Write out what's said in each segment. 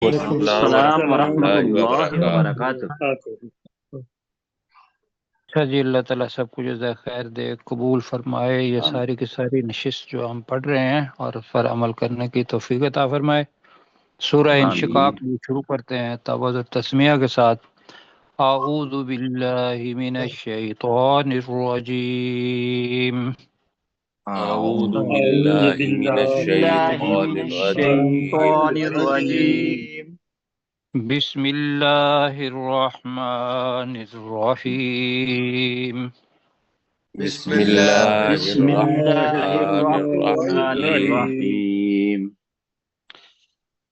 وعلیکم السلام السلام ورحمۃ ورحمۃ اللہ اللہ وبرکاتہ۔ وبرکاتہ۔ اچھا جی، اللہ تعالیٰ سب کو جزائے خیر دے، قبول فرمائے یہ آمین۔ ساری کی ساری نشست جو ہم پڑھ رہے ہیں اور اس پر عمل کرنے کی توفیق عطا فرمائے۔ سورہ انشقاق آمین۔ شروع کرتے ہیں تواضع تسمیہ کے ساتھ۔ اعوذ باللہ من الشیطان الرجیم، اعوذ اعوذ باللہ من باللہ باللہ الشیطان من الرجیم۔ الشیطان الرجیم، بسم اللہ الرحمن الرحیم، بسم اللہ بسم اللہ الرحمن الرحمن الرحیم۔ الرحیم۔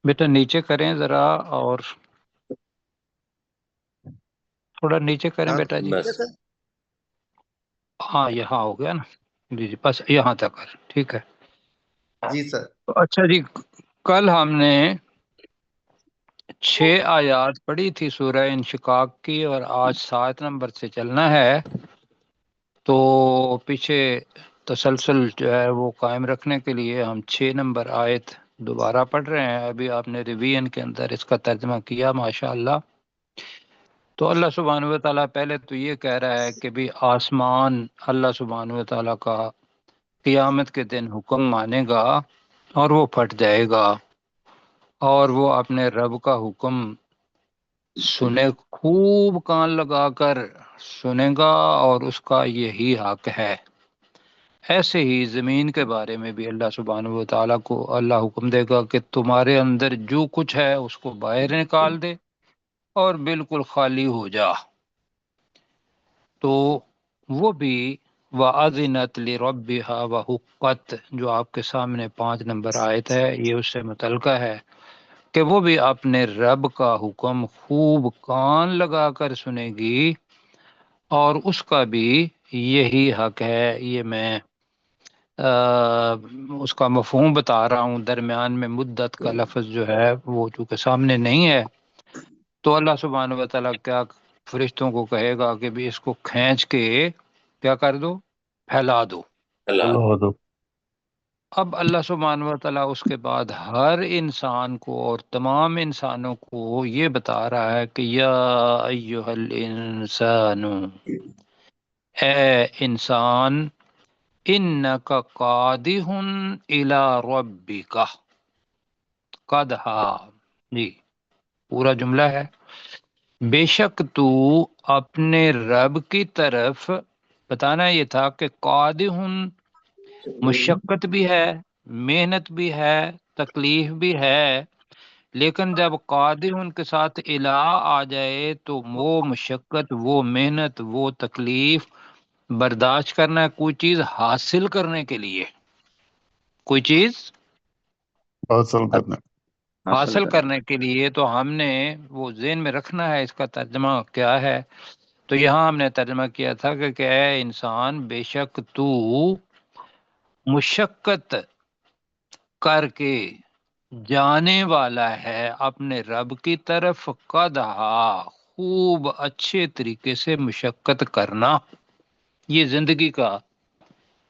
بیٹا نیچے کریں ذرا، اور تھوڑا نیچے کریں بیٹا جی۔ بس ہاں یہاں ہو گیا نا، جی جی بس یہاں تک کر، ٹھیک ہے۔ جی سر۔ اچھا جی، کل ہم نے 6 آیات پڑھی تھی سورہ انشقاق کی، اور آج 7 نمبر سے چلنا ہے، تو پیچھے تسلسل جو ہے وہ قائم رکھنے کے لیے ہم 6 نمبر آیت دوبارہ پڑھ رہے ہیں۔ ابھی آپ نے ریویژن کے اندر اس کا ترجمہ کیا ماشاءاللہ۔ تو اللہ سبحانہ و تعالیٰ پہلے تو یہ کہہ رہا ہے کہ بھی آسمان اللہ سبحانہ و تعالیٰ کا قیامت کے دن حکم مانے گا اور وہ پھٹ جائے گا، اور وہ اپنے رب کا حکم سنے، خوب کان لگا کر سنے گا، اور اس کا یہی حق ہے۔ ایسے ہی زمین کے بارے میں بھی اللہ سبحانہ و تعالیٰ کو اللہ حکم دے گا کہ تمہارے اندر جو کچھ ہے اس کو باہر نکال دے اور بالکل خالی ہو جا۔ تو وہ بھی وَأَذِنَتْ لِرَبِّهَا وَحُقَّتْ، جو آپ کے سامنے 5 نمبر آیت ہے، یہ اس سے متعلقہ ہے کہ وہ بھی اپنے رب کا حکم خوب کان لگا کر سنے گی، اور اس کا بھی یہی حق ہے۔ یہ میں اس کا مفہوم بتا رہا ہوں، درمیان میں مدت کا لفظ جو ہے وہ چونکہ سامنے نہیں ہے، تو اللہ سبحانہ و تعالیٰ کیا فرشتوں کو کہے گا کہ بھی اس کو کھینچ کے کیا کر دو، پھیلا دو۔ اللہ اب اللہ سبحانہ و تعالیٰ اس کے بعد ہر انسان کو اور تمام انسانوں کو یہ بتا رہا ہے کہ یا ایہا الانسان، اے انسان، انکا قادح الی ربک، قدحا، جی پورا جملہ ہے، بے شک تو اپنے رب کی طرف، بتانا یہ تھا کہ قادح مشقت بھی ہے، محنت بھی ہے، تکلیف بھی ہے، لیکن جب قادر ان کے ساتھ الہ آ جائے تو وہ مشقت، وہ محنت، وہ تکلیف برداشت کرنا ہے کوئی چیز حاصل کرنے کے لیے، کوئی چیز حاصل کرنے۔ حاصل کرنے کے لیے، تو ہم نے وہ ذہن میں رکھنا ہے اس کا ترجمہ کیا ہے۔ تو یہاں ہم نے ترجمہ کیا تھا کہ اے انسان، بے شک تو مشقت کر کے جانے والا ہے اپنے رب کی طرف، قدحا، خوب اچھے طریقے سے مشقت کرنا۔ یہ زندگی کا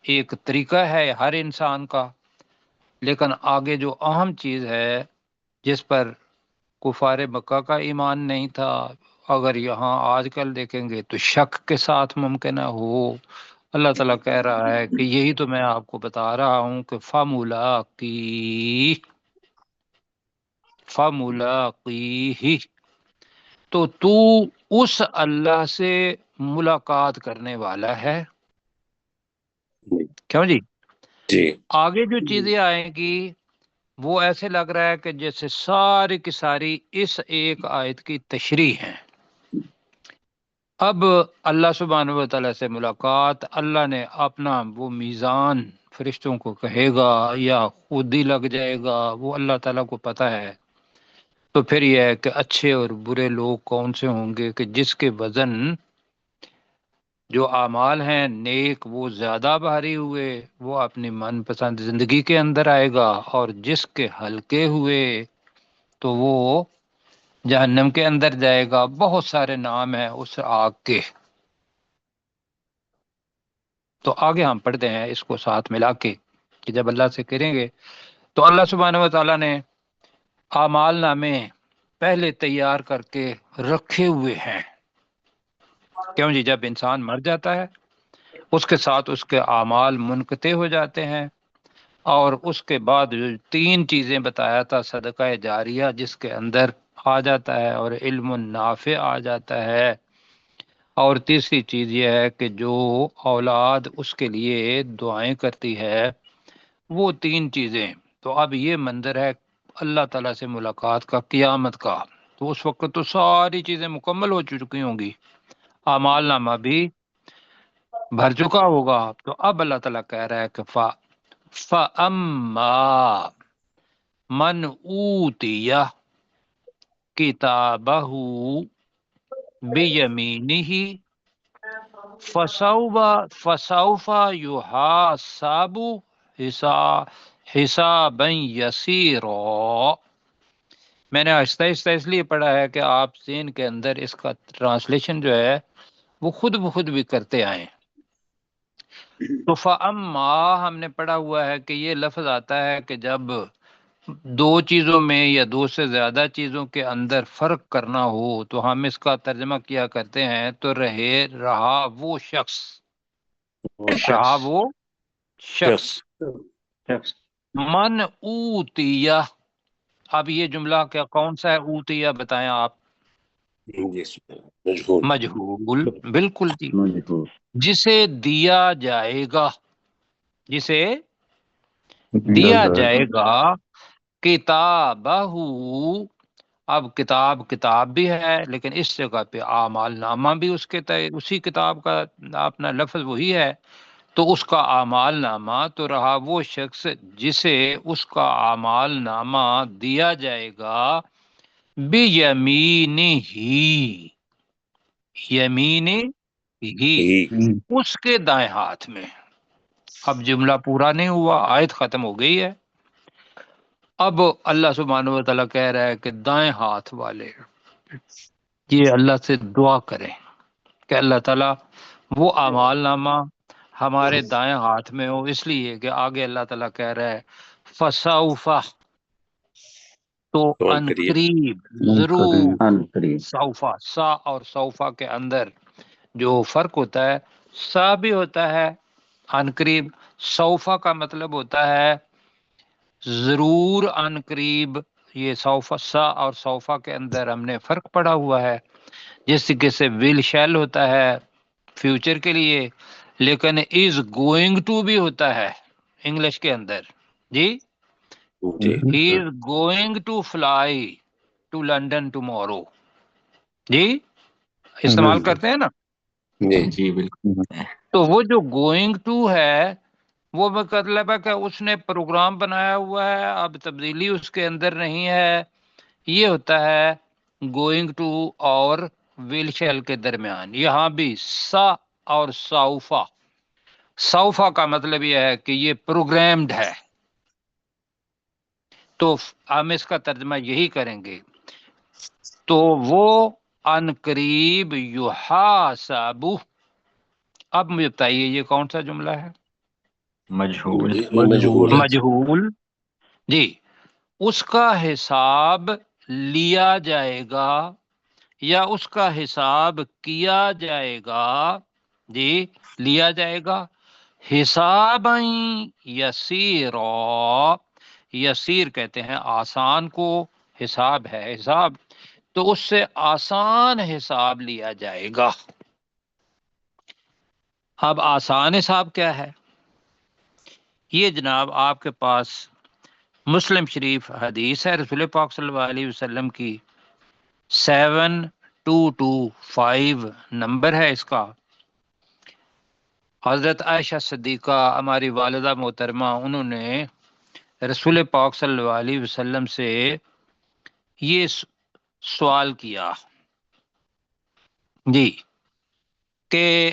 ایک طریقہ ہے ہر انسان کا، لیکن آگے جو اہم چیز ہے جس پر کفار مکہ کا ایمان نہیں تھا، اگر یہاں آج کل دیکھیں گے تو شک کے ساتھ ممکن ہو، اللہ تعالیٰ کہہ رہا ہے کہ یہی تو میں آپ کو بتا رہا ہوں کہ فَمُلَاقِيهِ، تو اس اللہ سے ملاقات کرنے والا ہے۔ کیوں جی؟ جی آگے جو چیزیں آئیں گی وہ ایسے لگ رہا ہے کہ جیسے ساری کی ساری اس ایک آیت کی تشریح ہیں۔ اب اللہ سبحانہ و تعالیٰ سے ملاقات، اللہ نے اپنا وہ میزان فرشتوں کو کہے گا یا خود ہی لگ جائے گا، وہ اللہ تعالیٰ کو پتہ ہے۔ تو پھر یہ ہے کہ اچھے اور برے لوگ کون سے ہوں گے کہ جس کے وزن جو اعمال ہیں نیک وہ زیادہ بھاری ہوئے وہ اپنی من پسند زندگی کے اندر آئے گا، اور جس کے ہلکے ہوئے تو وہ جہنم کے اندر جائے گا۔ بہت سارے نام ہیں اس آگ کے، تو آگے ہم پڑھتے ہیں اس کو ساتھ ملا کے کہ جب اللہ سے کریں گے تو اللہ سبحانہ و تعالیٰ نے اعمال نامے پہلے تیار کر کے رکھے ہوئے ہیں۔ کیوں جی؟ جب انسان مر جاتا ہے اس کے ساتھ اس کے اعمال منقطع ہو جاتے ہیں، اور اس کے بعد جو 3 چیزیں بتایا تھا، صدقہ جاریہ جس کے اندر آ جاتا ہے، اور علم نافع آ جاتا ہے، اور تیسری چیز یہ ہے کہ جو اولاد اس کے لیے دعائیں کرتی ہے، وہ 3 چیزیں۔ تو اب یہ منظر ہے اللہ تعالیٰ سے ملاقات کا، قیامت کا، تو اس وقت تو ساری چیزیں مکمل ہو چکی ہوں گی، اعمال نامہ بھی بھر چکا ہوگا۔ تو اب اللہ تعالیٰ کہہ رہا ہے کہ فَأَمَّا مَنْ أُوتِيَ كِتَابَهُ بِيَمِينِهِ فسوف يحاسب حسابا یسیرا۔ میں نے آہستہ آہستہ اس لیے پڑھا ہے کہ آپ ذہن کے اندر اس کا ٹرانسلیشن جو ہے وہ خود بخود بھی کرتے آئیں۔ تو فَأَمَّا ہم نے پڑھا ہوا ہے کہ یہ لفظ آتا ہے کہ جب 2 چیزوں میں یا 2 سے زیادہ چیزوں کے اندر فرق کرنا ہو تو ہم اس کا ترجمہ کیا کرتے ہیں تو رہا وہ شخص، رہا وہ شخص، من اوتیہ۔ اب یہ جملہ کیا کون سا ہے؟ اوتیہ بتائیں آپ؟ مجہول، بالکل جی، جسے دیا جائے گا، جسے دیا جائے گا، کتابہ، اب کتاب بھی ہے لیکن اس جگہ پہ اعمال نامہ بھی اس کے اسی کتاب کا اپنا لفظ وہی ہے، تو اس کا اعمال نامہ تو رہا وہ شخص جسے اس کا اعمال نامہ دیا جائے گا بیمینہ، یمین ہی، اس کے دائیں ہاتھ میں۔ اب جملہ پورا نہیں ہوا، آیت ختم ہو گئی ہے۔ اب اللہ سبحانہ و تعالیٰ کہہ رہا ہے کہ دائیں ہاتھ والے یہ اللہ سے دعا کریں کہ اللہ تعالیٰ وہ اعمال نامہ ہمارے دائیں ہاتھ میں ہو، اس لیے کہ آگے اللہ تعالیٰ کہہ رہا ہے فسوف، تو ان قریب، ضرور، سوفا، سا اور سوفا کے اندر جو فرق ہوتا ہے، سا بھی ہوتا ہے ان قریب، سوفا کا مطلب ہوتا ہے ضرور ان قریب۔ یہ سوفا، سا اور سوفا کے اندر ہم نے فرق پڑا ہوا ہے، جس طریقے سے ول شیل ہوتا ہے فیوچر کے لیے، لیکن از گوئنگ ٹو بھی ہوتا ہے انگلش کے اندر جی۔ He is going to fly to London tomorrow, جی استعمال کرتے ہیں نا جی بالکل۔ تو وہ جو گوئنگ ٹو ہے وہ مطلب ہے کہ اس نے پروگرام بنایا ہوا ہے، اب تبدیلی اس کے اندر نہیں ہے، یہ ہوتا ہے گوئنگ ٹو اور ول شیل کے درمیان۔ یہاں بھی سا اور سوفا، سوفا کا مطلب یہ ہے کہ یہ پروگرامڈ ہے، تو ہم اس کا ترجمہ یہی کریں گے، تو وہ ان قریب یحاسب۔ اب مجھے بتائیے یہ کون سا جملہ ہے؟ مجہول جی۔ اس کا حساب لیا جائے گا یا اس کا حساب کیا جائے گا، جی لیا جائے گا، حسابا یسیرا، یسیر کہتے ہیں آسان کو، حساب ہے حساب، تو اس سے آسان حساب لیا جائے گا۔ اب آسان حساب کیا ہے؟ یہ جناب آپ کے پاس مسلم شریف حدیث ہے، رسول پاک صلی اللہ علیہ وسلم کی 7225 نمبر ہے اس کا۔ حضرت عائشہ صدیقہ ہماری والدہ محترمہ، انہوں نے رسول پاک صلی اللہ علیہ وسلم سے یہ سوال کیا جی کہ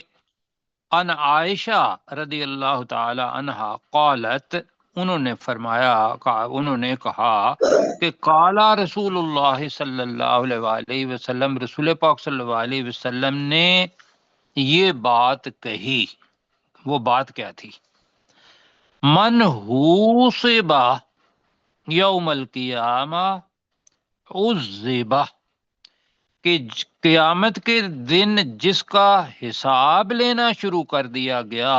ان عائشہ رضی اللہ تعالی عنہا قالت، انہوں نے فرمایا، انہوں نے کہا کہ قالا رسول اللہ صلی اللہ علیہ وسلم، رسول پاک صلی اللہ علیہ وسلم نے یہ بات کہی۔ وہ بات کیا تھی؟ من حوصب یوم القیامہ عذبہ کہ قیامت کے دن جس کا حساب لینا شروع کر دیا گیا،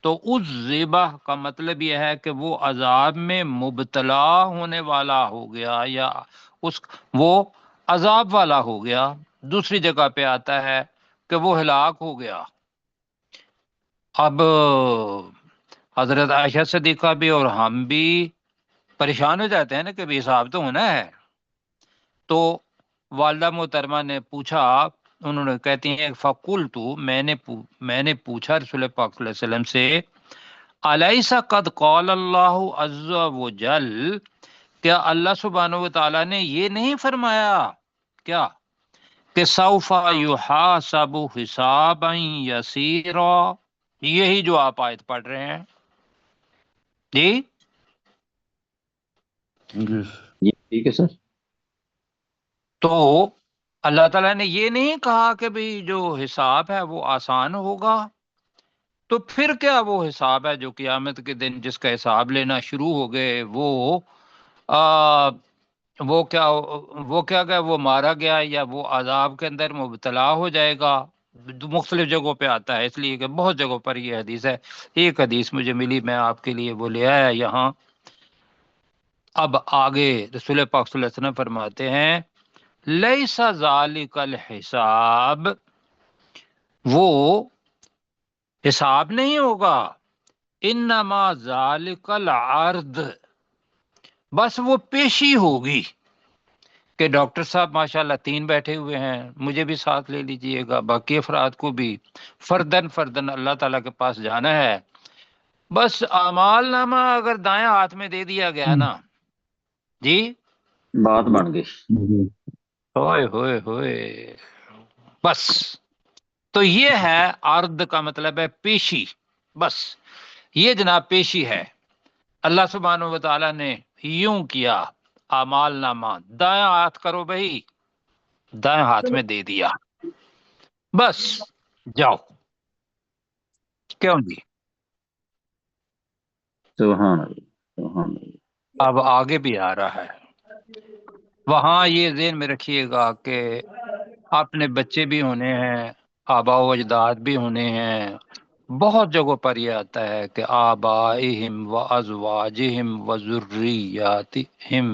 تو عذبہ کا مطلب یہ ہے کہ وہ عذاب میں مبتلا ہونے والا ہو گیا، یا وہ عذاب والا ہو گیا۔ دوسری جگہ پہ آتا ہے کہ وہ ہلاک ہو گیا۔ اب حضرت عائشہ صدیقہ بھی اور ہم بھی پریشان ہو جاتے ہیں نا کہ بھی حساب تو ہونا ہے۔ تو والدہ محترمہ نے پوچھا، انہوں نے کہتی ہیں فَقُلْتُ میں نے پوچھا رسول پاک صلی اللہ علیہ وسلم سے، الیس قد قال اللہ عز وجل، کیا اللہ سبحانہ و تعالیٰ نے یہ نہیں فرمایا کیا کہ سوف یحاسب حسابا یسیرا، یہی جو آپ آیت پڑھ رہے ہیں جی؟ جی ٹھیک ہے سر۔ تو اللہ تعالیٰ نے یہ نہیں کہا کہ بھی جو حساب ہے وہ آسان ہوگا، تو پھر کیا وہ حساب ہے جو قیامت کے دن جس کا حساب لینا شروع ہو گئے، وہ کیا گیا، وہ مارا گیا یا وہ عذاب کے اندر مبتلا ہو جائے گا۔ مختلف جگہوں پہ آتا ہے، اس لیے کہ بہت جگہوں پر یہ حدیث ہے۔ ایک حدیث مجھے ملی، میں آپ کے لیے وہ لے آیا یہاں۔ اب آگے رسول پاک صلی اللہ علیہ وسلم فرماتے ہیں لیس ذالک الحساب، وہ حساب نہیں ہوگا، انما ذالک العرض، بس وہ پیشی ہوگی کہ ڈاکٹر صاحب ماشاءاللہ 3 بیٹھے ہوئے ہیں، مجھے بھی ساتھ لے لیجئے گا، باقی افراد کو بھی فردن اللہ تعالیٰ کے پاس جانا ہے۔ بس اعمال نامہ اگر دائیں ہاتھ میں دے دیا گیا نا جی، بات بن گئی۔ ہوئے ہوئے ہوئے، بس تو یہ ہے عرض کا مطلب ہے پیشی، بس یہ جناب پیشی ہے۔ اللہ سبحانہ و تعالیٰ نے یوں کیا، اعمال نامہ دائیں ہاتھ کرو بھائی، دائیں ہاتھ میں دے دیا، بس جاؤ۔ کیوں جی؟ سبحان اللہ، سبحان اللہ۔ اب آگے بھی آ رہا ہے، وہاں یہ ذہن میں رکھیے گا کہ اپنے بچے بھی ہونے ہیں، آباء و اجداد بھی ہونے ہیں۔ بہت جگہوں پر یہ آتا ہے کہ آبائہم و ازواجہم و ذریاتہم،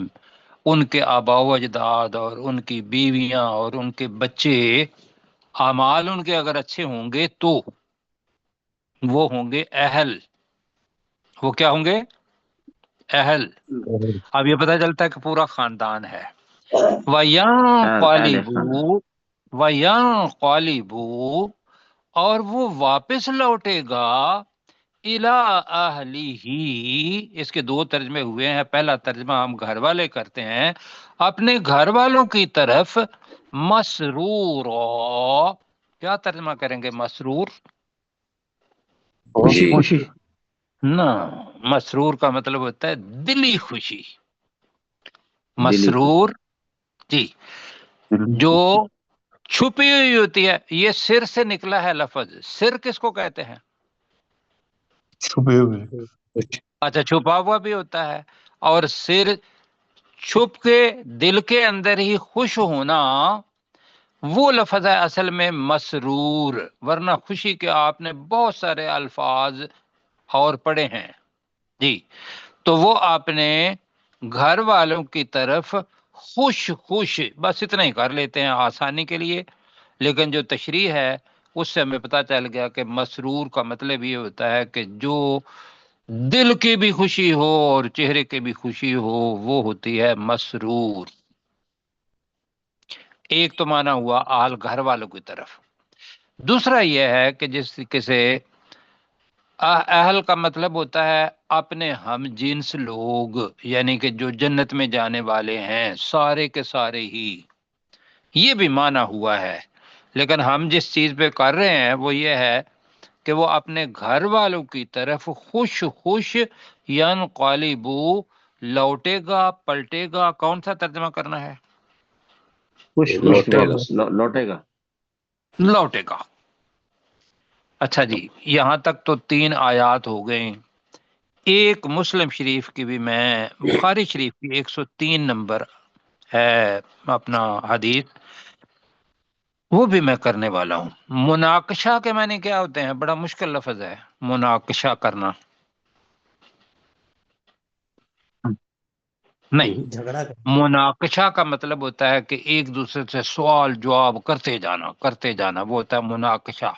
ان کے آباء و اجداد اور ان کی بیویاں اور ان کے بچے، اعمال ان کے اگر اچھے ہوں گے تو وہ ہوں گے اہل۔ وہ کیا ہوں گے؟ اہل۔ اب یہ پتہ چلتا ہے کہ پورا خاندان ہے۔ وَيَنْقَلِبُ، اور وہ واپس لوٹے گا، اِلَىٰ أَهْلِهِ، اس کے 2 ترجمے ہوئے ہیں۔ پہلا ترجمہ ہم گھر والے کرتے ہیں، اپنے گھر والوں کی طرف، مسرور، کیا ترجمہ کریں گے مسرور؟ خوشی۔ نہ، مسرور کا مطلب ہوتا ہے دلی خوشی۔ مسرور جی، جو چھپی ہوئی ہوتی ہے، یہ سر سے نکلا ہے لفظ۔ سر کس کو کہتے ہیں؟ چھپے ہوئے۔ اچھا، چھپا ہوا بھی ہوتا ہے، اور سر چھپ کے دل کے اندر ہی خوش ہونا، وہ لفظ ہے اصل میں مسرور۔ ورنہ خوشی کے آپ نے بہت سارے الفاظ اور پڑھے ہیں جی۔ تو وہ اپنے گھر والوں کی طرف خوش، بس اتنا ہی کر لیتے ہیں آسانی کے لیے، لیکن جو تشریح ہے اس سے ہمیں پتہ چل گیا کہ مسرور کا مطلب یہ ہوتا ہے کہ جو دل کی بھی خوشی ہو اور چہرے کی بھی خوشی ہو، وہ ہوتی ہے مسرور۔ ایک تو معنی ہوا اہل، گھر والوں کی طرف۔ دوسرا یہ ہے کہ جس طریقے سے اہل کا مطلب ہوتا ہے اپنے ہم جنس لوگ، یعنی کہ جو جنت میں جانے والے ہیں سارے کے سارے ہی، یہ بھی معنی ہوا ہے۔ لیکن ہم جس چیز پہ کر رہے ہیں وہ یہ ہے کہ وہ اپنے گھر والوں کی طرف خوش ینقلب، لوٹے گا، پلٹے گا۔ کون سا ترجمہ کرنا ہے؟ لوٹے گا۔ لوٹے گا۔ اچھا جی، یہاں تک تو 3 آیات ہو گئیں۔ ایک مسلم شریف کی بھی، میں بخاری شریف کی 103 نمبر ہے اپنا حدیث، وہ بھی میں کرنے والا ہوں۔ مناقشہ کے معنی کیا ہوتے ہیں؟ بڑا مشکل لفظ ہے مناقشہ کرنا، نہیں، جھگڑا کر مناقشہ کا مطلب ہوتا ہے کہ ایک دوسرے سے سوال جواب کرتے جانا، وہ ہوتا ہے مناقشہ۔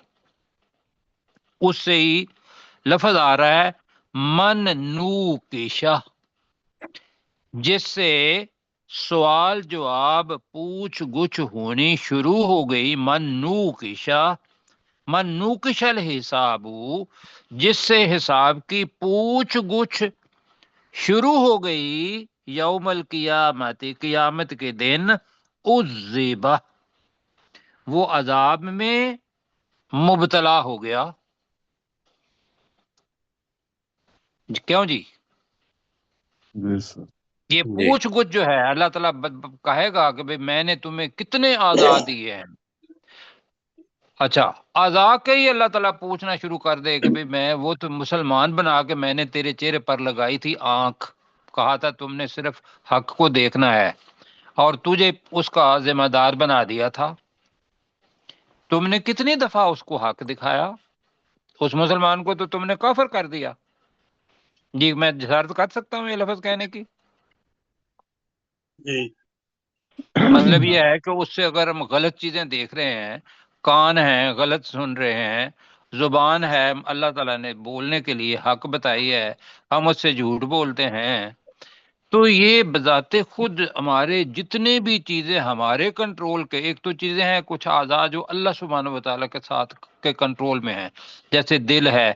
اس سے ہی لفظ آ رہا ہے من نوکشہ، جس سے سوال جواب پوچھ گچھ ہونی شروع ہو گئی۔ من نوکش الحساب، جس سے حساب کی پوچھ گچھ شروع ہو گئی، یوم القیامت، قیامت کے دن، عذبہ، وہ عذاب میں مبتلا ہو گیا۔ کیوں جی؟ جی سر، یہ جی پوچھ گچھ جو ہے اللہ تعالیٰ کہے گا کہ بھئی میں نے تمہیں کتنے آزاد دیے ہیں۔ اچھا، آزاد کے ہی اللہ تعالیٰ پوچھنا شروع کر دے کہ بھئی میں وہ تو مسلمان بنا کے میں نے تیرے چہرے پر لگائی تھی آنکھ، کہا تھا تم نے صرف حق کو دیکھنا ہے، اور تجھے اس کا ذمہ دار بنا دیا تھا، تم نے کتنی دفعہ اس کو حق دکھایا؟ اس مسلمان کو تو تم نے کافر کر دیا۔ جی میں جسارت کر سکتا ہوں یہ لفظ کہنے کی؟ جی مطلب یہ ہے کہ اس سے اگر ہم غلط چیزیں دیکھ رہے ہیں، کان ہیں غلط سن رہے ہیں، زبان ہے اللہ تعالیٰ نے بولنے کے لیے حق بتائی ہے، ہم اس سے جھوٹ بولتے ہیں، تو یہ بذات خود ہمارے جتنے بھی چیزیں ہمارے کنٹرول کے، ایک تو چیزیں ہیں کچھ آزاد جو اللہ سبحانہ و تعالیٰ کے ساتھ کے کنٹرول میں ہیں، جیسے دل ہے،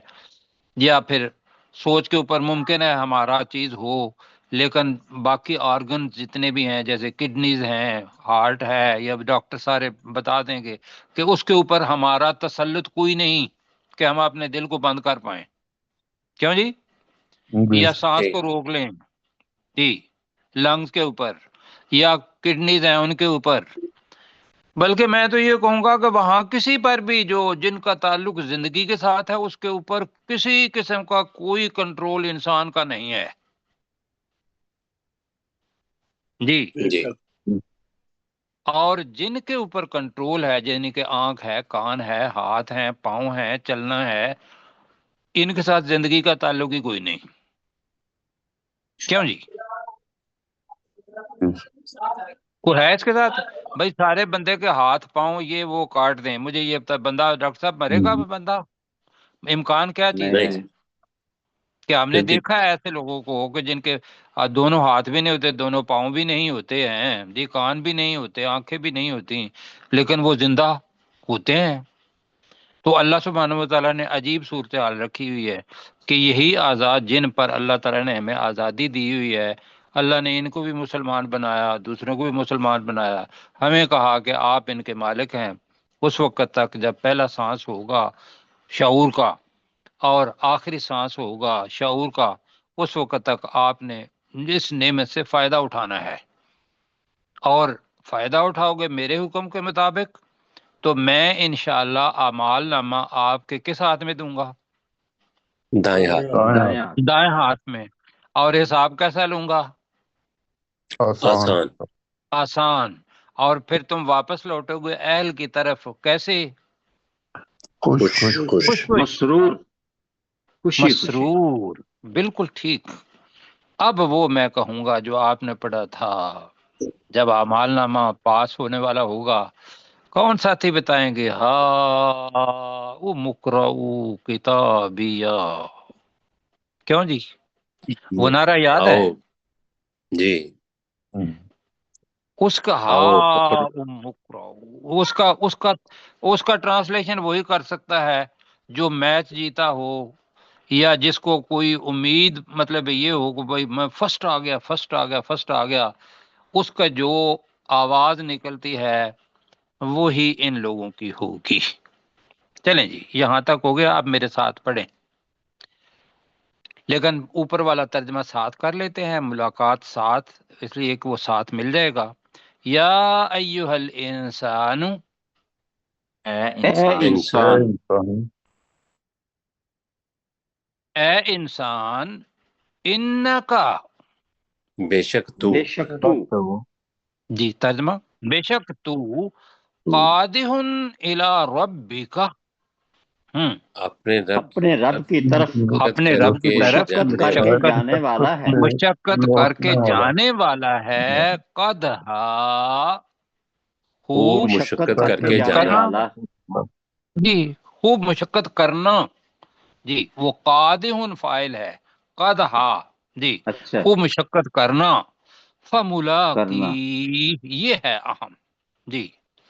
یا پھر سوچ کے اوپر ممکن ہے ہمارا چیز ہو، لیکن باقی آرگن جتنے بھی ہیں جیسے کڈنیز ہیں، ہارٹ ہے، یا ڈاکٹر سارے بتا دیں گے کہ اس کے اوپر ہمارا تسلط کوئی نہیں کہ ہم اپنے دل کو بند کر پائیں۔ کیوں جی؟ جی یا سر، سانس جی کو روک لیں، جی، لنگز کے اوپر، یا کڈنیز ہیں ان کے اوپر۔ بلکہ میں تو یہ کہوں گا کہ وہاں کسی پر بھی جو جن کا تعلق زندگی کے ساتھ ہے اس کے اوپر کسی قسم کا کوئی کنٹرول انسان کا نہیں ہے۔ جی، جی اور جن کے اوپر کنٹرول ہے، جن کے آنکھ ہے، کان ہے، ہاتھ ہیں، پاؤں ہیں، چلنا ہے، ان کے ساتھ زندگی کا تعلق ہی کوئی نہیں۔ کیوں جی؟ کوئی ہے اس کے ساتھ؟ بھائی سارے بندے کے ہاتھ پاؤں یہ وہ کاٹ دیں، مجھے یہ بتا، بندہ ڈاکٹر صاحب مرے گا بندہ؟ امکان کیا چیز ہے؟ نہیں کہ ہم نے جی دیکھا ہے ایسے لوگوں کو کہ جن کے دونوں ہاتھ بھی نہیں ہوتے، دونوں پاؤں بھی نہیں ہوتے ہیں، جی کان بھی نہیں ہوتے، آنکھیں بھی نہیں ہوتی، لیکن وہ زندہ ہوتے ہیں۔ تو اللہ سبحانہ و تعالیٰ نے عجیب صورتحال رکھی ہوئی ہے کہ یہی آزاد جن پر اللہ تعالیٰ نے ہمیں آزادی دی ہوئی ہے، اللہ نے ان کو بھی مسلمان بنایا، دوسروں کو بھی مسلمان بنایا، ہمیں کہا کہ آپ ان کے مالک ہیں اس وقت تک جب پہلا سانس ہوگا شعور کا اور آخری سانس ہوگا شعور کا، اس وقت تک آپ نے اس نعمت سے فائدہ اٹھانا ہے، اور فائدہ اٹھاؤ گے میرے حکم کے مطابق تو میں انشاءاللہ اعمال نامہ آپ کے کس ہاتھ میں دوں گا؟ دائیں ہاتھ دائیں ہاتھ۔ دائیں ہاتھ میں۔ اور حساب کیسا لوں گا؟ آسان، آسان آسان۔ اور پھر تم واپس لوٹو گے اہل کی طرف کیسے؟ خوش خوش خوش خوش خوش خوش، مسرور، خوشی خوشی۔ مسرور، بالکل ٹھیک۔ اب وہ میں کہوں گا جو آپ نے پڑھا تھا، جب اعمال نامہ پاس ہونے والا ہوگا، کون ساتھی بتائیں گے؟ ہاں وہ مقرؤ کتابیہ، کیوں جی؟ وہ نعرہ یاد ہے؟ آؤ جی اس کا آؤ پکڑ ہاں مقرؤ، اس کا ٹرانسلیشن وہی کر سکتا ہے جو میچ جیتا ہو، یا جس کو کوئی امید، مطلب یہ ہو کہ بھائی میں فرسٹ آ گیا، فرسٹ آ گیا، فرسٹ آ گیا، اس کا جو آواز نکلتی ہے وہی ان لوگوں کی ہوگی۔ چلیں جی، یہاں تک ہو گیا، آپ میرے ساتھ پڑھیں، لیکن اوپر والا ترجمہ ساتھ کر لیتے ہیں، ملاقات ساتھ، اس لیے کہ وہ ساتھ مل جائے گا۔ یا ایہا الانسان، اے اے انسان، انسان، انسان، اے انسان، انکا، بے شک تو بے شک تو جی ترجمہ، بے شک تو قادحن الی ربک، اپنے رب کی طرف اپنے رب کی طرف مشقت کر کے مشقت جانے والا ہے، مشقت کر کے جانے والا ہے، قدھا خوب مشقت کر کے کے جانے جانے کرنا، والا، جی خوب مشقت کرنا، جی وہ قادحن فاعل ہے، قدھا جی اچھا خوب مشقت کرنا، کرنا، فملاقی یہ ہے اہم، جی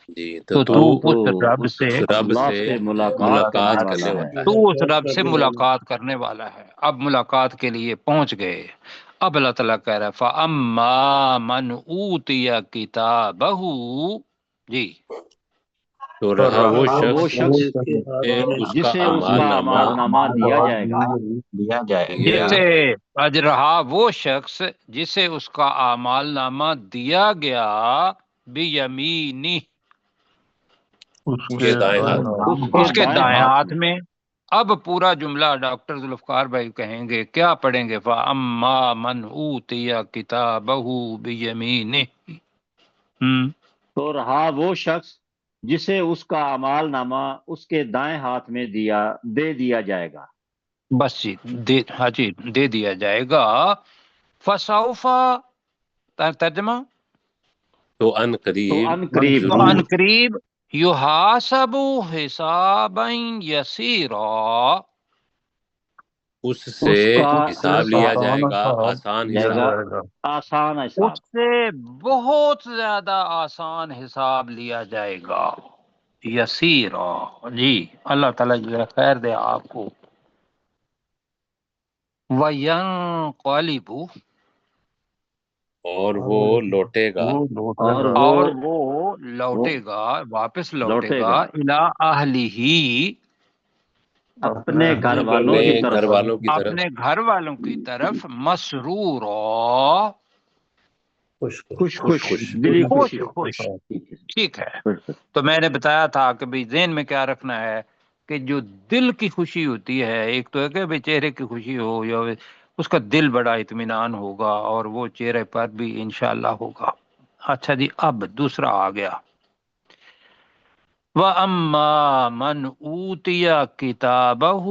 جی تو تو تو تو اس رب اس سے رب اللہ سے سے ملاقات کرنے ملاقات والا کرنے ہے۔ والا تو ہے۔ اس رب سے ملاقات کرنے والا ہے۔ اب ملاقات کے لیے پہنچ گئے۔ اب اللہ تعالیٰ کہہ رہا ہے فَأَمَّا مَنْ أُوتِيَ كِتَابَهُ، جی تو رہا وہ وہ شخص شخص سے اس کا جسے اس اعمال کا نامہ اعمال نامہ دیا جائے گا، دیا جائے گیا، جسے اج رہا وہ شخص جسے اس کا اعمال نامہ دیا گیا بیمینی، اس کے کے دائیں ہاتھ دائیں اس کے دائیں ہاتھ میں۔ اب پورا جملہ ڈاکٹر ذوالفقار بھائی کہیں گے، کیا پڑھیں گے؟ فَأَمَّا مَنْ أُوتِيَ كِتَابَهُ بِيَمِينِهِ، تو رہا وہ شخص جسے اس کا اعمال نامہ اس کے دائیں ہاتھ میں دے دیا جائے گا، بس جی ہاں جی دے دیا جائے گا۔ فَسَوْفَ، ترجمہ تو ان تو قریب ان قریب تو ان ضرور قریب یحاسب حسابا یسیرا، اس سے اس کا حساب لیا جائے گا، آسان جائے گا حساب۔ آسان اس حساب۔ سے بہت زیادہ آسان حساب لیا جائے گا، یسیرا، جی اللہ تعالیٰ جو ہے خیر دے آپ کو۔ وَيَنْقَلِبُ، اور وہ لوٹے گا، اور اور وہ وہ لوٹے گا، واپس لوٹے لوٹے گا، گا الی اہلہ، اپنے گھر والوں اپنے کی طرف، گھر والوں کی طرف، اپنے گھر والوں کی طرف، مسرور، خوش خوش خوش، خوش۔ دلی خوش خوشی۔ خوش، ٹھیک ہے، ٹھیک ہے۔ تو میں نے بتایا تھا کہ بھی ذہن میں کیا رکھنا ہے کہ جو دل کی خوشی ہوتی ہے، ایک تو ہے کہ بھی چہرے کی خوشی ہو یا اس کا دل بڑا اطمینان ہوگا اور وہ چہرے پر بھی انشاءاللہ ہوگا۔ اچھا جی، اب دوسرا آ گیا، وَأَمَّا مَنْ أُوتِيَ كِتَابَهُ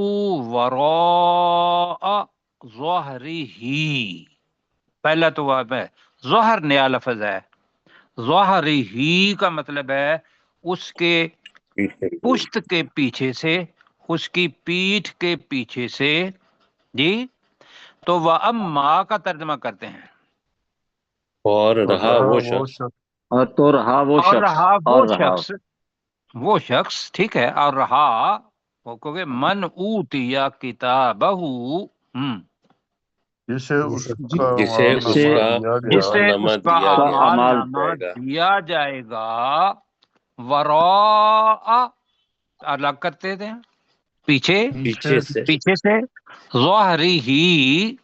وَرَاءَ ظَهْرِهِ، پہلا تو وہ ہے ظہر، نیا لفظ ہے، ظَهْرِهِ کا مطلب ہے اس کے پشت کے پیچھے سے، اس کی پیٹھ کے پیچھے سے، جی تو وَأَمَّا کا ترجمہ کرتے ہیں، اور رہا وہ شخص، اور تو رہا وہ اور شخص، رہا اور وہ رہا شخص، وہ شخص ٹھیک ہے، اور رہا وہ کہو من اوتیا کتابہ، جسے اس کا جسے اعمال اس نامہ کا دیا گیا جسے اعمال نامہ اس کا دیا کا گیا، اعمال اعمال نامہ جائے گا، دیا جائے گا، وراء، الگ کرتے تھے پیچھے، پیچھے پیچھے سے پیچھے سے، ظہری ہی،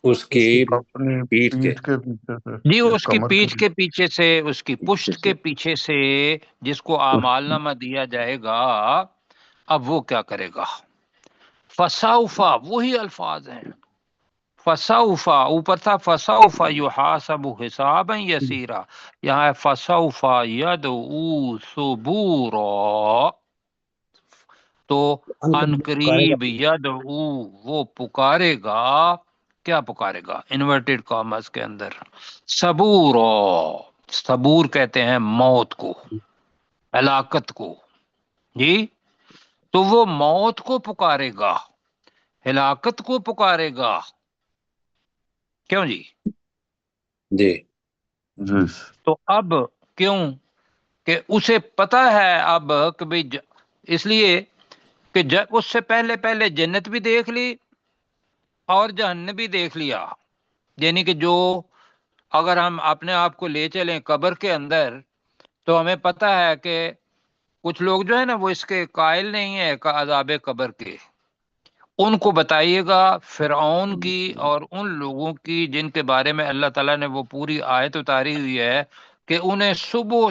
اس کی اپنی پیٹھ کے، پیٹھ کے پیچھے سے جی یا اس کی کمر پیٹھ کے پیچھے سے، اس کی پیچھے پشت سے، کے پیچھے سے جس کو اعمال نامہ دیا جائے گا، اب وہ کیا کرے گا؟ فسوفا، وہی الفاظ ہیں، فسوفا اوپر تھا، فسوفا یحاسب حسابا یسیرا، یہاں ہے فسوفا یدعو ثبورا، تو ان قریب یدعو، وہ پکارے گا، کیا پکارے گا؟ انورٹیڈ کامرس کے اندر، صبورا، صبور کہتے ہیں موت کو، ہلاکت کو، جی تو وہ موت کو پکارے گا، ہلاکت کو پکارے گا، کیوں جی؟ جی جی تو اب کیوں کہ اسے پتا ہے اب کہ بھئی اس لیے کہ اس سے پہلے جنت بھی دیکھ لی اور جہنم بھی دیکھ لیا، یعنی کہ جو اگر ہم اپنے آپ کو لے چلیں قبر کے اندر تو ہمیں پتا ہے کہ کچھ لوگ جو ہے نا وہ اس کے قائل نہیں ہے عذاب قبر کے، ان کو بتائیے گا فرعون کی اور ان لوگوں کی جن کے بارے میں اللہ تعالیٰ نے وہ پوری آیت اتاری ہوئی ہے کہ انہیں صبح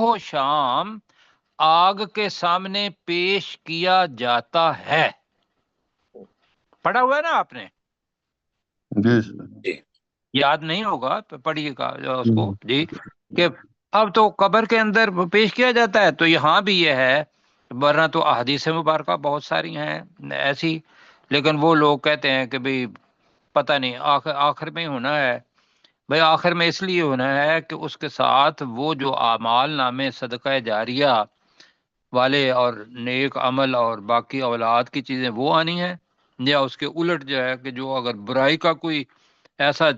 و شام آگ کے سامنے پیش کیا جاتا ہے، پڑھا ہوا ہے نا آپ نے؟ جی جی یاد نہیں ہوگا، پڑھیے گا اس کو جی، کہ اب تو قبر کے اندر پیش کیا جاتا ہے، تو یہاں بھی یہ ہے، ورنہ تو احادیث مبارکہ بہت ساری ہیں ایسی، لیکن وہ لوگ کہتے ہیں کہ بھئی پتہ نہیں آخر میں ہی ہونا ہے۔ بھئی آخر میں اس لیے ہونا ہے کہ اس کے ساتھ وہ جو اعمال نامے صدقہ جاریہ والے اور نیک عمل اور باقی اولاد کی چیزیں وہ آنی ہیں، یا اس کے الٹ جو ہے کہ جو اگر برائی کا کوئی ایسا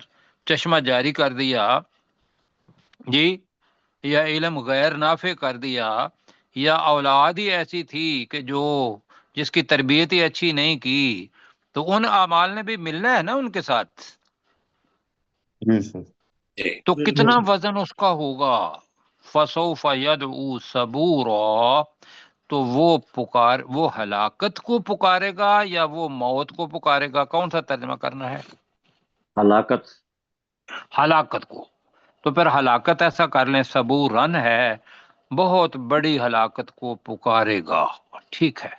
چشمہ جاری کر دیا جی، یا علم غیر نافع کر دیا، یا اولاد ہی ایسی تھی کہ جو جس کی تربیت ہی اچھی نہیں کی، تو ان اعمال نے بھی ملنا ہے نا ان کے ساتھ، جی سر، جی تو کتنا وزن اس کا ہوگا۔ فسوف یدعو ثبورا، تو وہ ہلاکت کو پکارے گا یا وہ موت کو پکارے گا؟ کون سا ترجمہ کرنا ہے؟ ہلاکت۔ ہلاکت کو۔ تو پھر ہلاکت ایسا کر لیں، صبورن ہے، بہت بڑی ہلاکت کو پکارے گا، ٹھیک ہے۔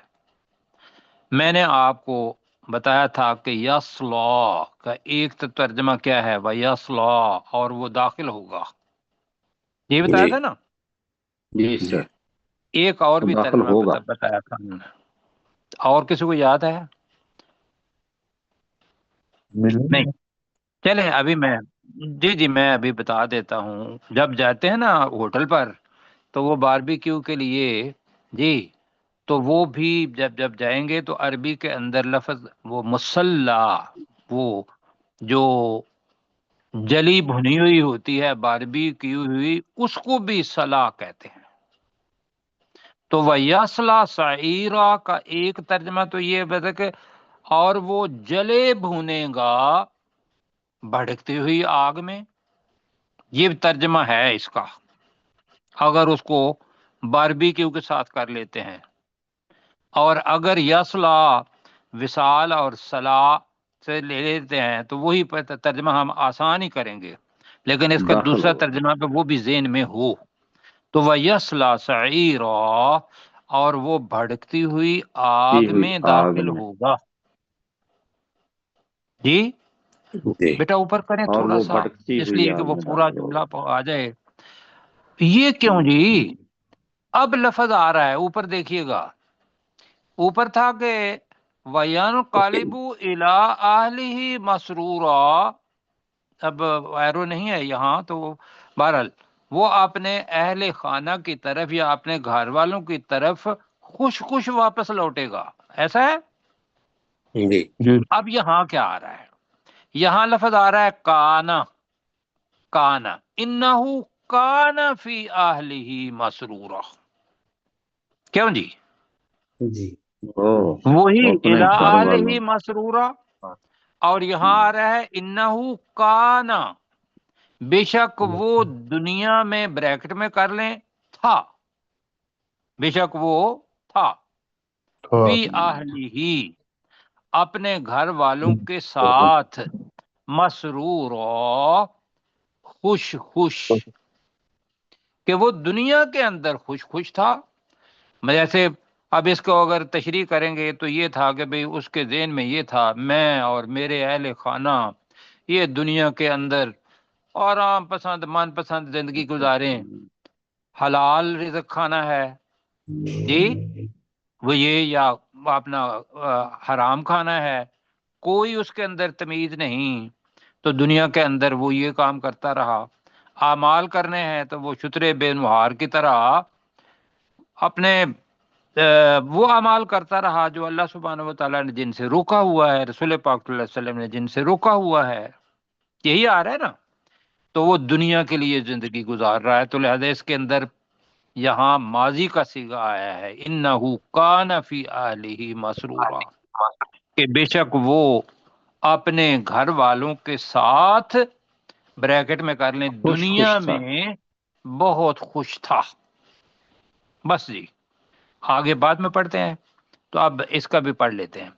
میں نے آپ کو بتایا تھا کہ یصلا کا ایک تو ترجمہ کیا ہے، ویصلا، اور وہ داخل ہوگا، یہ بتایا جی تھا نا۔ جی سر، ایک اور بھی داخل ترجمہ ہوگا۔ بتایا تھا ہم نے، اور کسی کو یاد ہے؟ نہیں، ملیں چلیں ابھی جی میں ابھی بتا دیتا ہوں۔ جب جاتے ہیں نا ہوٹل پر، تو وہ باربیکیو کے لیے جی، تو وہ بھی جب جائیں گے تو عربی کے اندر لفظ وہ مسلح، وہ جو جلی بھنی ہوئی ہوتی ہے باربی کی ہوئی، اس کو بھی صلاح کہتے ہیں۔ تو وَيَصْلَى سَعِيرًا کا ایک ترجمہ تو یہ بتا کہ اور وہ جلے بھونے گا بھڑکتی ہوئی آگ میں، یہ ترجمہ ہے اس کا، اگر اس کو باربیکیو کے ساتھ کر لیتے ہیں۔ اور اگر یصلا وصال اور صلاح سے لے لیتے ہیں تو وہی ترجمہ ہم آسان ہی کریں گے، لیکن اس کا داخل دوسرا ہوگا۔ ترجمہ پہ وہ بھی ذہن میں ہو، تو وَيَصْلَى سَعِيرًا، اور وہ بھڑکتی ہوئی آگ میں آگ داخل میں، ہوگا جی۔ جی بیٹا اوپر کریں اور تھوڑا وہ سا، بھٹکتی اس ہوئی لیے کہ آگ وہ میں پورا داخل جملہ ہوگا۔ آ جائے۔ یہ کیوں جی؟ اب لفظ آ رہا ہے اوپر، دیکھیے گا اوپر تھا کہ وَيَنْقَلِبُ إِلَىٰ أَهْلِهِ مَسْرُورًا، اب ایرو نہیں ہے یہاں، تو بہرحال وہ اپنے اہل خانہ کی طرف یا اپنے گھر والوں کی طرف خوش خوش واپس لوٹے گا، ایسا ہے۔ جی جی اب یہاں کیا آ رہا ہے؟ یہاں لفظ آ رہا ہے کانا، کانا انہو کانا فی اہلہ مسرورا، کیوں جی؟ جی وہی وہ اپنے الی گھر اہلہ والوں، مسرورا، اور یہاں آ رہا ہے انہو کانا، بے شک وہ دنیا میں بریکٹ میں کر لیں تھا، بے شک وہ تھا، تھا، فی اہلہ اپنے گھر والوں کے ساتھ، مسرور خوش خوش، کہ وہ دنیا کے اندر خوش خوش تھا۔ جیسے اب اس کو اگر تشریح کریں گے تو یہ تھا کہ بھئی اس کے ذہن میں یہ تھا، میں اور میرے اہل خانہ یہ دنیا کے اندر آرام پسند من پسند زندگی گزاریں، حلال رزق کھانا ہے جی، وہ یہ یا اپنا حرام کھانا ہے، کوئی اس کے اندر تمیز نہیں، تو دنیا کے اندر وہ یہ کام کرتا رہا، اعمال کرنے ہیں تو وہ شترے بے نہار کی طرح اپنے وہ اعمال کرتا رہا جو اللہ سبحانہ و تعالیٰ نے جن سے روکا ہوا ہے، رسول پاک صلی اللہ علیہ وسلم نے جن سے روکا ہوا ہے، یہی آ رہا ہے نا۔ تو وہ دنیا کے لیے زندگی گزار رہا ہے، تو لہذا اس کے اندر یہاں ماضی کا صیغہ آیا ہے، انہو کان فی اہلہ مسرورا، کہ بے شک وہ اپنے گھر والوں کے ساتھ بریکٹ میں کر لیں خوش خوش دنیا تھا۔ میں بہت خوش تھا، بس جی۔ آگے بعد میں پڑھتے ہیں، تو اب اس کا بھی پڑھ لیتے ہیں۔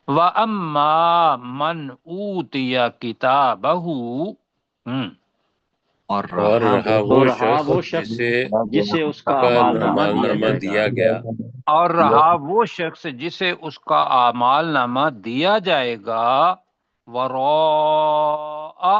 وَأَمَّا مَنْ أُوتِيَ كِتَابَهُ، اور رہا تو وہ رہا شخص وہ شخص جسے جسے اس کا کا اعمال نامہ اعمال دیا نامہ جائے گا، دیا گیا، اور رہا وہ شخص جسے اس کا اعمال نامہ دیا جائے گا، وراء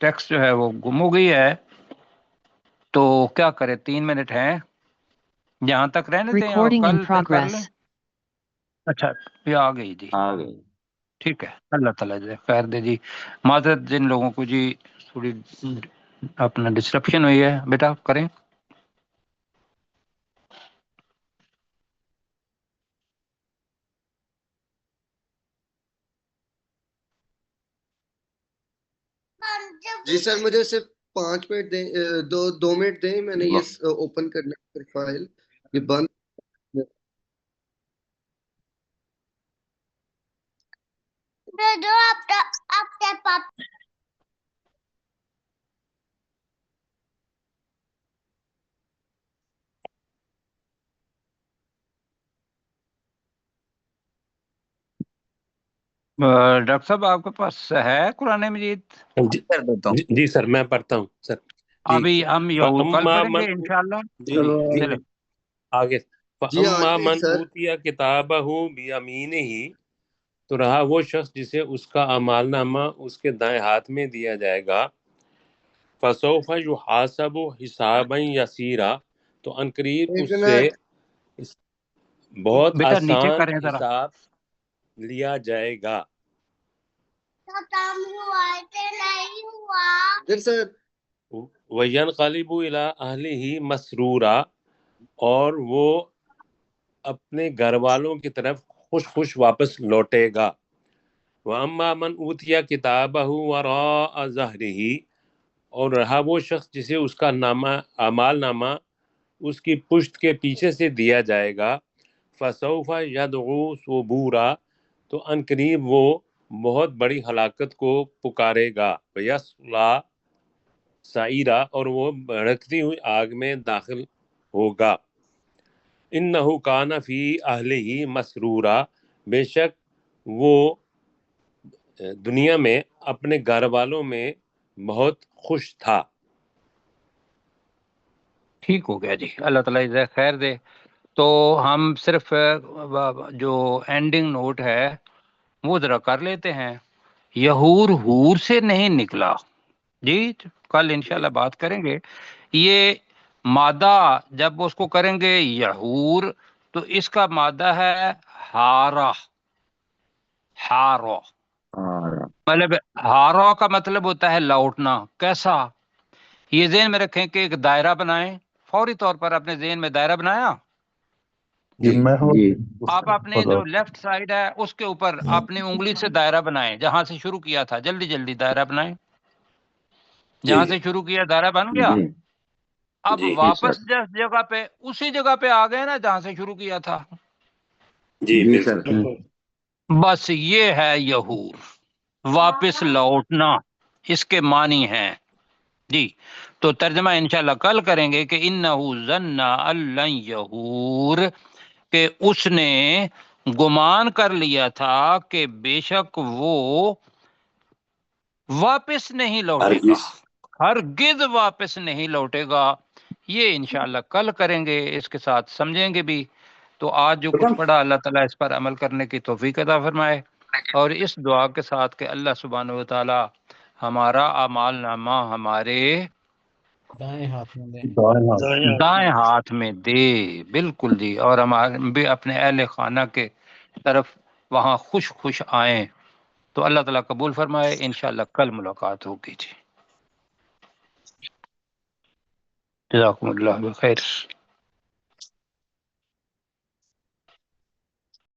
ٹیکسٹ جو ہے وہ گم ہو گئی ہے، تو کیا کرے، 3 منٹ ہیں، یہاں تک رہنے دیں اور Recording in کل پھر کر لیں۔ progress. اچھا یہ آ گئی جی، آ گئی۔ ٹھیک ہے، اللہ تعالیٰ جی خیر دے جی۔ معذرت جن لوگوں کو جی تھوڑی اپنا ڈسرپشن ہوئی ہے، بیٹا کریں۔ جی سر مجھے صرف 5 منٹ دیں، 2 منٹ دیں، میں نے یہ اوپن کرنا ہے فائل، یہ بند۔ ڈاکٹر صاحب آپ کے پاس ہے قرآن مجید؟ جی سر میں پڑھتا ہوں سر۔ ابھی ہم یہود کل فَأَمَّا پڑھیں گے مَنْ انشاءاللہ۔ جی چلے آگے جی فَأَمَّا آگے مَنْ سر۔ أُوتِيَ كِتَابَهُ بِيَمِينِهِ، تو رہا وہ شخص جسے اس کا اعمال نامہ اس کے دائیں ہاتھ میں دیا جائے گا، فَسَوْفَ يُحَاسَبُ حِسَابًا يَسِيرًا، تو عنقریب ایک اس سے منٹ، بہت بیٹا نیچے آسان کریں ذرا۔ حساب لیا جائے گا۔ جی سر۔ وَيَنْقَلِبُ إِلَىٰ أَهْلِهِ مَسْرُورًا، اور وہ اپنے گھر والوں کی طرف خوش خوش واپس لوٹے گا۔ وَأَمَّا مَنْ أُوتِيَ كِتَابَهُ وَرَاءَ ظَهْرِهِ، اور رہا وہ شخص جسے اس کا اعمال نامہ اس کی پشت کے پیچھے سے دیا جائے گا، فَسَوْفَ يَدْعُو ثُبُورًا، تو عنقریب وہ بہت بڑی ہلاکت کو پکارے گا، وَيَصْلَىٰ سَعِيرًا، اور وہ بھڑکتی ہوئی آگ میں داخل ہوگا۔ اِنَّهُ كَانَ فِي أَهْلِهِ مَسْرُورًا، بے شک وہ دنیا میں اپنے گھر والوں میں بہت خوش تھا۔ ٹھیک ہو گیا جی، اللہ تعالیٰ جزائے خیر دے۔ تو ہم صرف جو اینڈنگ نوٹ ہے وہ ذرا کر لیتے ہیں۔ یہور ہور سے نہیں نکلا جی، کل انشاءاللہ بات کریں گے۔ یہ مادہ جب اس کو کریں گے یہور، تو اس کا مادہ ہے ہارا، ہارو، مطلب ہارو کا مطلب ہوتا ہے لوٹنا۔ کیسا؟ یہ ذہن میں رکھیں کہ ایک دائرہ بنائیں، فوری طور پر اپنے ذہن میں دائرہ بنایا، یہ محور جی آپ اپنے جو لیفٹ سائیڈ ہے اس کے اوپر اپنی انگلی سے دائرہ بنائیں، جہاں سے شروع کیا تھا، جلدی جلدی دائرہ بنائیں، جہاں سے شروع کیا دائرہ بن گیا۔ جی اب جی واپس جس جگہ پہ اسی جگہ پہ آ گئے نا جہاں سے شروع کیا تھا، جی جی سر۔ بالکل۔ بس یہ ہے یہور، واپس لوٹنا، اس کے معنی ہیں جی۔ تو ترجمہ انشاءاللہ کل کریں گے کہ انہو ظن ان لن یہور، کہ اس نے گمان کر لیا تھا کہ بے شک وہ واپس نہیں لوٹے گا، ہرگز واپس نہیں لوٹے گا۔ یہ انشاءاللہ کل کریں گے، اس کے ساتھ سمجھیں گے بھی۔ تو آج جو کچھ پڑھا، اللہ تعالیٰ اس پر عمل کرنے کی توفیق عطا فرمائے، اور اس دعا کے ساتھ کہ اللہ سبحانہ و تعالیٰ ہمارا اعمال نامہ ہمارے دائیں ہاتھ میں دے، بالکل جی، اور ہمارے بھی اپنے اہل خانہ کے طرف وہاں خوش خوش آئیں۔ تو اللہ تعالیٰ قبول فرمائے، انشاءاللہ کل ملاقات ہوگی جی۔ جزاکم اللہ بخیر۔